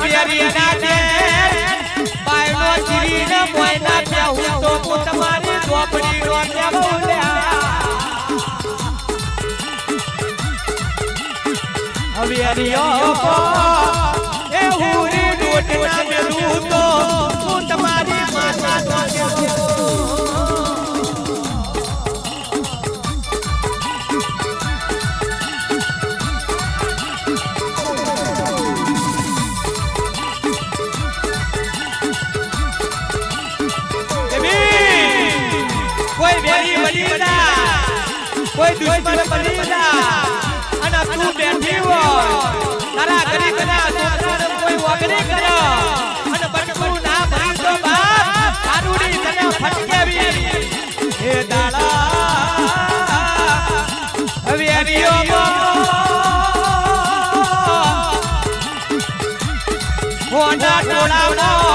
very ના દે બાયનો ચીરીને મોયના pay હું તો તમારી ઝોપડી નો પે બોલ્યા હવે અરિયો એ હુરી ડોટ ના મેલું તો હું તમારી માતા નો કોઈ દુશ્મન બની જા અને તું બેઠી હોય તારા ઘરે કદા છોકરાને કોઈ વગડી કરો અને બટકું ના ભરી તો બાપ તારુડી તને ફટકેવી હે દાડા હવે અરિયો મોઢા ટોળાનો